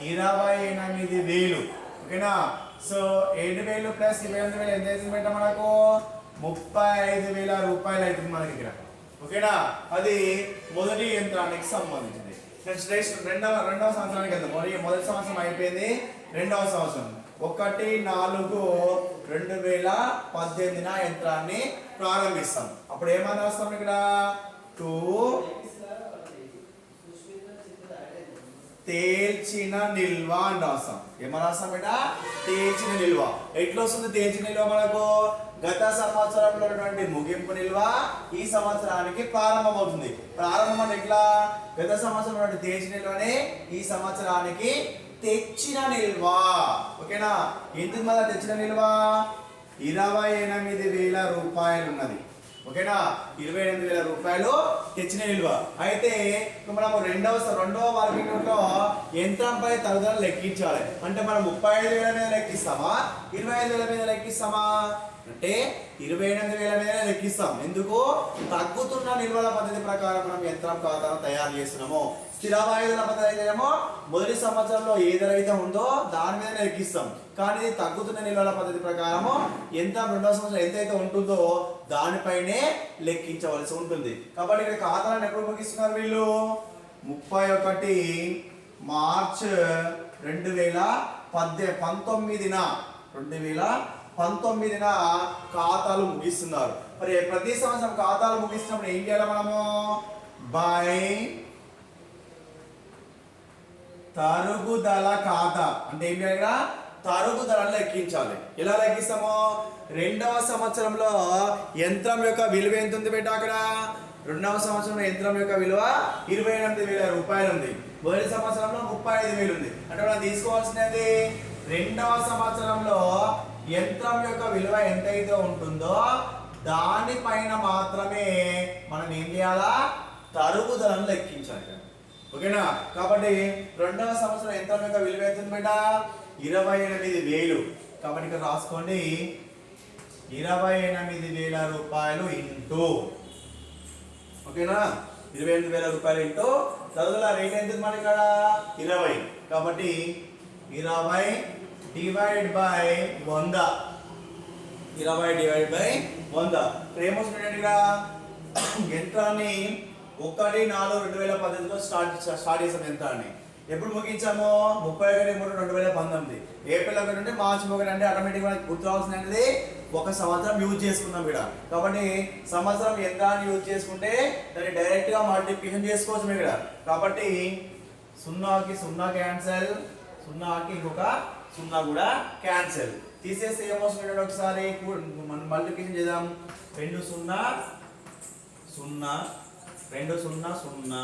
28,000. ఓకేనా? సో 7,000 ప్లస్ 28,000 ఎంత అవుతుంది బేట మనకు? 35,000 రూపాయలు అవుతుంది మనకి ఇక్కడ. ఓకేనా? అది మొదటి యంత్రానికి సంబంధించింది. నెక్స్ట్ రెండవ సంవత్సరానికి వెళ్దాం. మొదటి సంవత్సరం అయిపోయింది, రెండవ సంవత్సరం 1/4/2018 యంత్రాన్ని ప్రారంభిస్తాం. అప్పుడు ఏమని వస్తాం ఇక్కడ? 2 తేల్చిన నిల్వ అని రాస్తాం. ఏమని రాస్తాం బేట? తేల్చిన నిల్వ. ఎట్లా వస్తుంది తేల్చిన నిల్వ మనకు? గత సంవత్సరంలో ఉన్నటువంటి ముగింపు నిల్వ ఈ సంవత్సరానికి ప్రారంభమవుతుంది. ప్రారంభం అంటే ఎట్లా? గత సంవత్సరం ఉన్నటువంటి తేల్చిన నిల్వనే ఈ సంవత్సరానికి తెచ్చిన నిల్వ. ఓకేనా? ఎంత మళ్ళీ తెచ్చిన నిల్వ? 28,000 రూపాయలు ఉన్నది. ఓకేనా? 28,000 రూపాయలు తెచ్చిన నిల్వ. అయితే మనం రెండవ వర్కింగ్ నోట్లో యంత్రంపై తరుగుదల లెక్కించాలి. అంటే మనం 35,000 మీద లెక్కిస్తామా 25,000 మీద లెక్కిస్తామా? అంటే 28,000 మీద లెక్కిస్తాం. ఎందుకు? తగ్గుతున్న నిల్వల పద్ధతి ప్రకారం మనం యంత్రం ఖాతాను తయారు చేస్తున్నాము. స్థిర వాయిదాల పద్ధతి అయితేనేమో మొదటి సంవత్సరంలో ఏదైతే ఉందో దాని మీద లెక్కిస్తాం. కానీ ఇది తగ్గుతున్న నిల్వల పద్ధతి ప్రకారము యంత్రం రెండవ సంవత్సరం ఎంతైతే ఉంటుందో దానిపైనే లెక్కించవలసి ఉంటుంది. కాబట్టి ఇక్కడ ఖాతాలను ఎప్పుడు ముగిస్తున్నారు వీళ్ళు? 31 మార్చ్ 2019న ఖాతాలు ముగిస్తున్నారు. మరి ప్రతి సంవత్సరం ఖాతాలు ముగిస్తున్నప్పుడు ఏం చేయాలి మనము? బై తరుగుదల ఖాతా అంటే ఏం చేయాలి? తరుగుదలను లెక్కించాలి. ఎలా లెక్కిస్తాము? రెండవ సంవత్సరంలో యంత్రం యొక్క విలువ ఎంత ఉంది బేట? అక్కడ రెండవ సంవత్సరంలో యంత్రం యొక్క విలువ 28,000 రూపాయలు ఉంది. మొదటి సంవత్సరంలో 35,000 ఉంది. అంటే మనం తీసుకోవాల్సినది రెండవ సంవత్సరంలో యంత్రం యొక్క విలువ ఎంతైతే ఉంటుందో దానిపైన మాత్రమే మనం ఏం చేయాలా? తరుగుదలను లెక్కించాలి. ఓకేనా? కాబట్టి రెండవ సంవత్సరం యంత్రం యొక్క విలువ ఎంత ఉంది బేట? 28,000. కాబట్టి ఇక్కడ రాసుకోండి 28,000 రూపాయలు ఇంటూ, ఓకేనా, 28,000 రూపాయలు ఇంటూ తరుగుదల రేట్ ఎంత మనకి ఇక్కడ? 20. కాబట్టి 20 డివైడ్ బై 100. 20 divide by 100. ఏమొస్తుంది ఇక్కడ? యంత్రాన్ని 1/4/2018లో స్టార్ట్ చేసాం యంత్రాన్ని. ఎప్పుడు ముగించాము? 31/3/2019. ఏప్రిల్ 1 నుండి మార్చి 1 అంటే ఆటోమేటిక్గా గుర్తు రావాల్సింది ఒక సంవత్సరం యూజ్ చేసుకున్నాం ఇక్కడ. కాబట్టి సంవత్సరం యంత్రాన్ని యూజ్ చేసుకుంటే దాన్ని డైరెక్ట్ గా మల్టిప్లికేషన్ చేసుకోవచ్చు ఇక్కడ. కాబట్టి 0కి 0 క్యాన్సల్, 0కి ఇంకొక 0 కూడా క్యాన్సల్. తీసేస్తే ఏమొస్తుంది? ఒకసారి మల్టిప్లికేషన్ చేద్దాం. 2 0 0 2 0 0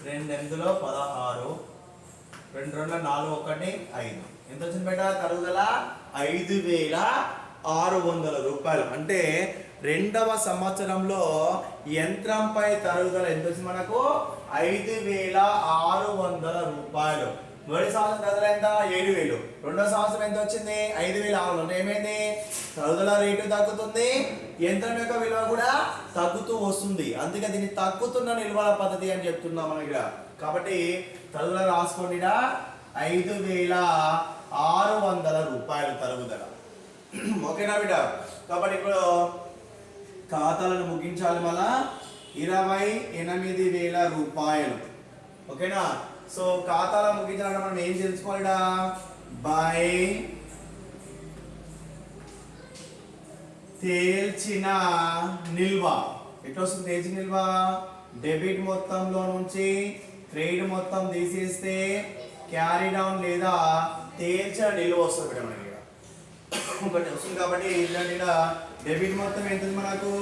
2 8లో 16 2 2 4 1 5. ఎంత వచ్చింది బేట? తరుగుదల 5,600 రూపాయలు. అంటే రెండవ సంవత్సరంలో యంత్రంపై తరుగుదల ఎంత వచ్చింది మనకు? 5,600 రూపాయలు. మొదటి సంవత్సరం తరుగుదల ఎంత? 7,000. రెండవ సంవత్సరం ఎంత వచ్చింది? 5,600. అంటే ఏమైంది? తరుగుదల రేటు తగ్గుతుంది, యంత్రం యొక్క విలువ కూడా తగ్గుతూ వస్తుంది. అందుకే దీన్ని తగ్గుతున్న నిల్వల పద్ధతి అని చెప్తున్నాం మనం ఇక్కడ. కాబట్టి తరుగుదల రాసుకోండి 5,600 రూపాయలు తరుగుదల. ఓకేనా బిడ్డ? కాబట్టి ఇప్పుడు ఖాతాలను ముగించాలి మళ్ళా 28,000 రూపాయలు. ఓకేనా? సో ఖాతాలు ముగించాలంటే మనం ఏం తెలుసుకోవాలి? బై తేల్చిన నిల్వ. ఎట్లా వస్తుంది తేల్చిన నిల్వ? డెబిట్ మొత్తంలో నుంచి క్రెడిట్ మొత్తం తీసేస్తే క్యారీ డౌన్ లేదా తేల్చిన నిల్వ వస్తుంది మనకి ఒకటి వస్తుంది. కాబట్టి ఏంటంటే డెబిట్ మొత్తం ఎంత మనకు?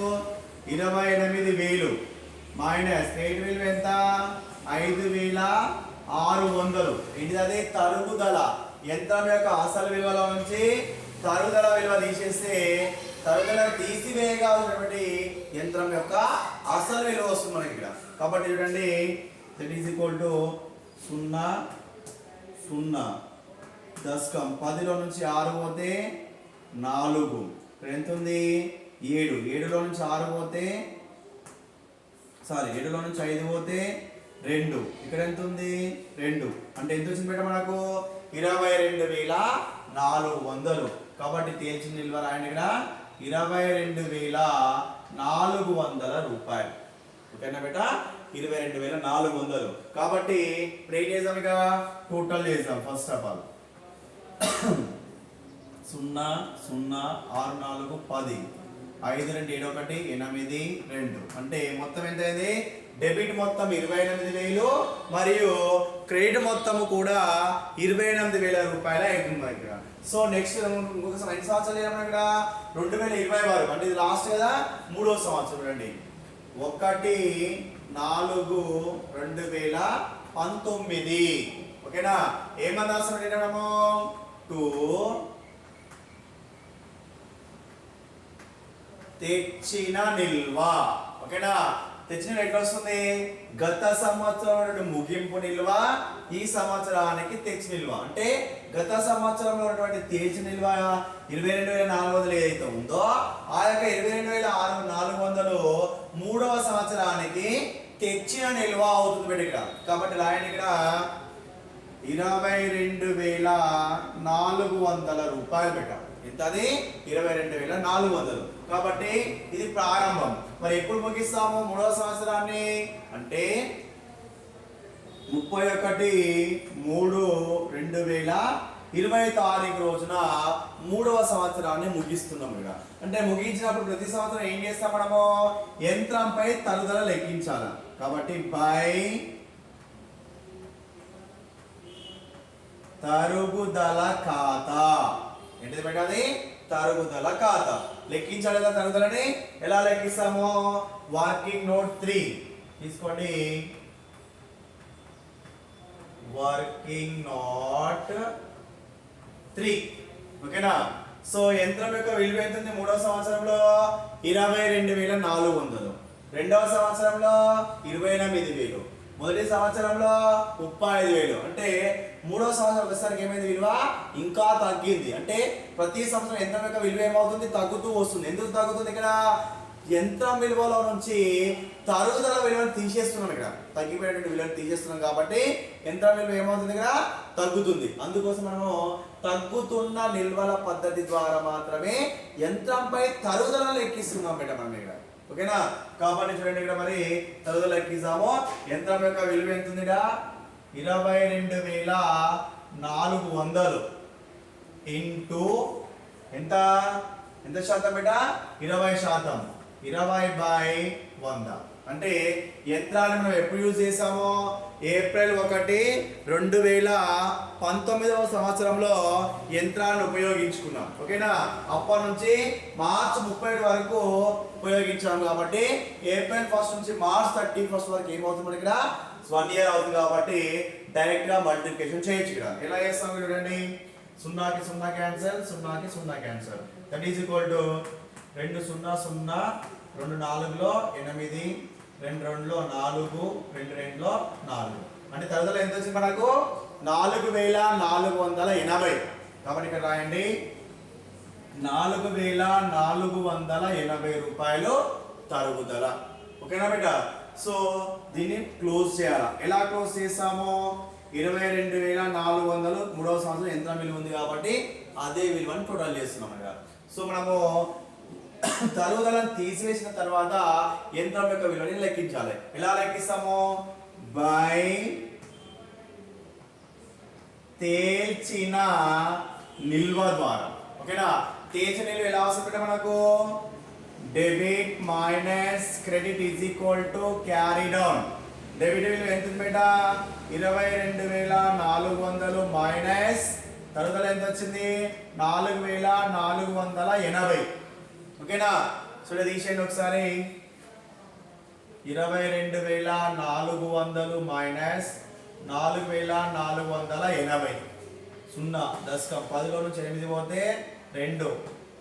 28,000 మైనస్ క్రెడిట్ విలువ ఎంత? 5,600. ఏంటిది? అది తరుగుదల. యంత్రం యొక్క అసలు విలువలో నుంచి తరుగుదల విలువ తీసేస్తే తరుగుదల తీసివేయగలిగినటువంటి యంత్రం యొక్క అసలు విలువ వస్తుంది మనకి ఇక్కడ. కాబట్టి చూడండి దట్ ఈజ్ ఈక్వల్ టు 0 0 దశకం 10లో నుంచి 6 పోతే 4. ఇక్కడ ఎంత ఉంది? 7. 7లో నుంచి 6 పోతే 7లో నుంచి 5 పోతే 2. ఇక్కడ ఎంత ఉంది? 2. అంటే ఎంత వచ్చింది బేట మనకు? 22,400. కాబట్టి తేల్చిన నిల్వ రాయండి ఇక్కడ 22,400 రూపాయలు. ఓకేనా బేట? 22,400. కాబట్టి ఇప్పుడు ఏం చేద్దాం? ఇక టోటల్ చేద్దాం. First of all 0 0 6 4 10 5 2 7 1 8 2. అంటే మొత్తం ఎంత అయింది? డెబిట్ మొత్తం 28,000 మరియు క్రెడిట్ మొత్తం కూడా 28,000 రూపాయలు అవుతుంది ఇక్కడ. సో నెక్స్ట్ ఇంకొక ఎన్ని సంవత్సరాలు చేయాలి ఇక్కడ? 2020 వరకు. అంటే ఇది లాస్ట్ కదా, 3వ సంవత్సరం. చూడండి 1/4/2019. ఓకేనా? ఏమన్నా రాస్తాం మనము? 2 తెచ్చిన నిల్వ. ఓకేనా? తెచ్చిన నిల్వ ఎట్లా వస్తుంది? గత సంవత్సరం ముగింపు నిల్వ ఈ సంవత్సరానికి తెచ్చిన నిల్వ. అంటే గత సంవత్సరంలో ఉన్నటువంటి తెచ్చిన నిల్వ 22,400 ఏదైతే ఉందో ఆ యొక్క 22,400 మూడవ సంవత్సరానికి తెచ్చిన నిల్వ అవుతుంది బిడ్డ ఇక్కడ. కాబట్టి రాయండి ఇక్కడ 22,400 రూపాయలు పెట్టాం. ఎంత అది? 22,400. కాబట్టి ఇది ప్రారంభం. మరి ఎప్పుడు ముగిస్తాము మూడవ సంవత్సరాన్ని? అంటే 31/3/2020 తారీఖు రోజున మూడవ సంవత్సరాన్ని ముగిస్తున్నాం ఇక్కడ. అంటే ముగించినప్పుడు ప్రతి సంవత్సరం ఏం చేస్తాం మనము? యంత్రంపై తరుగుదల లెక్కించాలి. కాబట్టి పై తరుగుదల ఖాతా. ఏంటిది పెట్టాలి? తరుగుదల ఖాతా. లెక్కించాలి కదా తరుగుదలని. ఎలా లెక్కిస్తాము? వర్కింగ్ నోట్ 3 తీసుకోండి. వర్కింగ్ నోట్ 3 ఓకేనా? సో యంత్రం యొక్క విలువ ఎంత ఉంది మూడవ సంవత్సరంలో? 22,400. రెండవ సంవత్సరంలో 28,000. మొదటి సంవత్సరంలో 35,000. అంటే మూడవ సంవత్సరం వచ్చేసరికి ఏమైంది? విలువ ఇంకా తగ్గింది. అంటే ప్రతి సంవత్సరం యంత్రం యొక్క విలువ ఏమవుతుంది? తగ్గుతూ వస్తుంది. ఎందుకు తగ్గుతుంది? ఇక్కడ యంత్రం విలువలో నుంచి తరుగుదల విలువను తీసేస్తున్నాం. ఇక్కడ తగ్గిపోయినటువంటి విలువను తీసేస్తున్నాం కాబట్టి యంత్రం విలువ ఏమవుతుంది? ఇక్కడ తగ్గుతుంది. అందుకోసం మనము తగ్గుతున్న నిల్వల పద్ధతి ద్వారా మాత్రమే యంత్రంపై తరుగుదలను లెక్కిస్తున్నాం బిడ్డ మనం ఇక్కడ. ఓకేనా? కాబట్టి చూడండి ఇక్కడ మరి తరుగుదల లెక్కిస్తాము. యంత్రం యొక్క విలువ ఎంత ఉంది? 22,400 ఇంటూ ఎంత? ఎంత శాతం బిడ్డ? 20%. 20/100. అంటే యంత్రాన్ని మనం ఎప్పుడు యూజ్ చేసామో? ఏప్రిల్ 1, 2019వ సంవత్సరంలో యంత్రాన్ని ఉపయోగించుకున్నాం. ఓకేనా? అప్పటి నుంచి మార్చి 31 వరకు ఉపయోగించాం. కాబట్టి ఏప్రిల్ 1 నుంచి మార్చ్ 31 వరకు ఏమవుతుంది మనకి? ఇక్కడ 1 ఇయర్ అవుతుంది. కాబట్టి డైరెక్ట్ గా మల్టిప్లికేషన్ చేయొచ్చు. ఇక్కడ ఎలా చేస్తాం చూడండి. 0కి 0 క్యాన్సల్, 0కి 0 cancel. That is equal to 2 0 0 2 4లో 8 2 2లో 4 2 2లో 4. అంటే తరుగుదల ఎంత వచ్చింది మనకు? 4,480. కాబట్టి ఇక్కడ రాయండి 4,480 రూపాయలు తరుగుదల. ఓకేనా బిడ్డ? సో దీన్ని క్లోజ్ చేయాలి. ఎలా క్లోజ్ చేస్తాము? 22,400 మూడవ సంవత్సరం యంత్రం విలువ ఉంది కాబట్టి అదే విలువను టోటల్ చేస్తున్నాం ఇక్కడ. సో మనము తరుగుదలను తీసివేసిన తర్వాత యంత్రం యొక్క విలువని లెక్కించాలి. ఎలా లెక్కిస్తాము? బై తేల్చిన నిల్వ ద్వారా. ఓకేనా? తేల్చిన నిల్వ ఎలా వస్తుంది మనకు? Debit minus credit is equal to carry down. Debit విలువ ఎంత ఉంది బేట? 22,400 మైనస్ తరుగుదల ఎంత వచ్చింది? 4,480. ఓకేనా? సో తీసేయండి ఒకసారి. 22,400 మైనస్ 4,480. 0 దశకం 10లో నుంచి 8 పోతే 2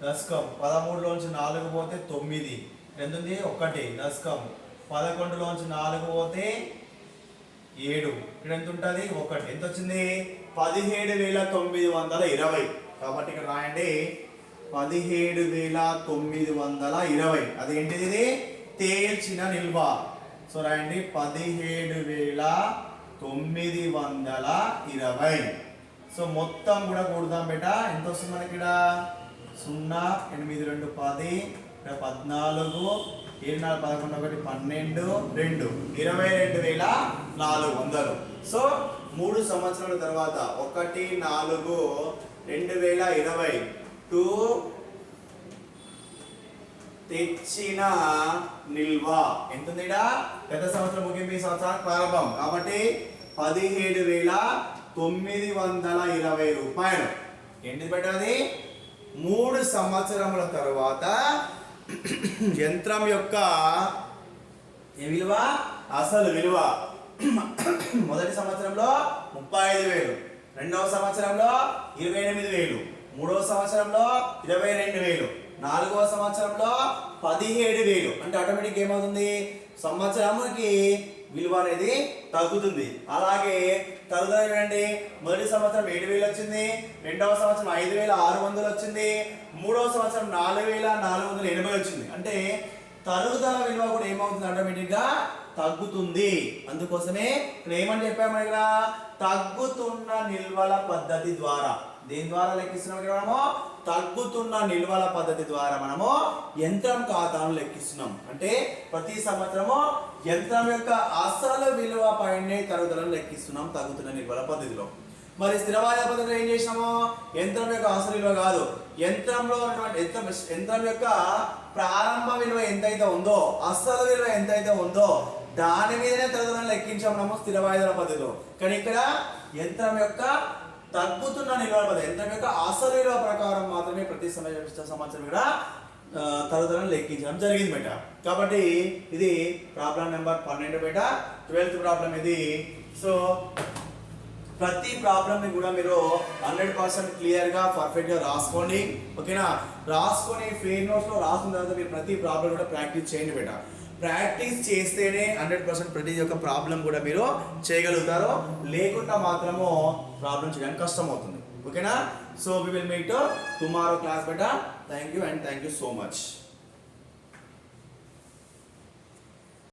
దశకం 13లో నుంచి 4 పోతే 9 ఎంత ఉంది? 1 దశకం 11లో నుంచి 4 పోతే 7 ఇక్కడ ఎంత ఉంటుంది? 1. ఎంత వచ్చింది? 17,920. కాబట్టి ఇక్కడ రాయండి 17,920. అది ఏంటిది? ఇది తేల్చిన నిల్వ. సో రాయండి 17,920. సో మొత్తం కూడా కూడదాం బేట. ఎంత వస్తుంది మనకి? ఇక్కడ 0 8 2 10 14 7 4 11 1 12 22,400. సో 3 సంవత్సరాల తర్వాత 1/4/2020 తెచ్చిన నిల్వ ఎంత ఉంది? గత సంవత్సరం ముగింపు ఈ సంవత్సరానికి ప్రారంభం కాబట్టి 17,920 రూపాయలు. ఏంటిది పెట్టాలి? 3 సంవత్సరముల తర్వాత యంత్రం యొక్క విలువ అసలు విలువ మొదటి సంవత్సరంలో 35,000, రెండవ సంవత్సరంలో 28,000, మూడవ సంవత్సరంలో 22,000, నాలుగవ సంవత్సరంలో 17,000. అంటే ఆటోమేటిక్ ఏమవుతుంది? సంవత్సరానికి విలువ అనేది తగ్గుతుంది. అలాగే తరుగుదల చూడండి, మొదటి సంవత్సరం 7,000 వచ్చింది, రెండవ సంవత్సరం 5,600 వచ్చింది, మూడవ సంవత్సరం 4,480 వచ్చింది. అంటే తరుగుదల విలువ కూడా ఏమవుతుంది, ఆటోమేటిక్గా తగ్గుతుంది. అందుకోసమే ఇక్కడ ఏమని చెప్పాము, ఇక్కడ తగ్గుతున్న నిల్వల పద్ధతి ద్వారా, దేని ద్వారా లెక్కిస్తున్నాం, ఇక్కడ మనము తగ్గుతున్న నిల్వల పద్ధతి ద్వారా మనము యంత్రం ఖాతాను లెక్కిస్తున్నాం. అంటే ప్రతి సంవత్సరము యంత్రం యొక్క అసలు విలువ పైనే తరుగుదలను లెక్కిస్తున్నాం తగ్గుతున్న నిల్వల పద్ధతిలో. మరి స్థిర వాయిదా పద్ధతిలో ఏం చేసినాము, యంత్రం యొక్క అసలు విలువ కాదు, యంత్రంలో ఉన్నటువంటి యంత్రం యొక్క ప్రారంభ విలువ ఎంతైతే ఉందో, అసలు విలువ ఎంతైతే ఉందో దాని మీదనే తరుగుదలను లెక్కించాము మనము స్థిర వాయిదాల పద్ధతిలో. కానీ ఇక్కడ యంత్రం యొక్క తగ్గుతున్న నిల్వల పద్ధతి, యంత్రం యొక్క అసలు విలువ ప్రకారం మాత్రమే ప్రతి సంవత్సరం కూడా తరుగుదలను లెక్కించడం జరిగింది బేట. కాబట్టి ఇది ప్రాబ్లం నెంబర్ 12 బేట, 12th ప్రాబ్లం ఇది. సో ప్రతి ప్రాబ్లమ్ని కూడా మీరు 100% క్లియర్గా పర్ఫెక్ట్గా రాసుకోండి, ఓకేనా. రాసుకొని ఫెయిర్ నోట్స్లో రాసుకున్న తర్వాత మీరు ప్రతి ప్రాబ్లం కూడా ప్రాక్టీస్ చేయండి బేట. ప్రాక్టీస్ చేస్తేనే 100% ప్రతి ఒక్క ప్రాబ్లం కూడా మీరు చేయగలుగుతారు, లేకుండా మాత్రము ప్రాబ్లం చేయడానికి కష్టం అవుతుంది, ఓకేనా. So we will meet tomorrow class బేట. Thank you and thank you so much.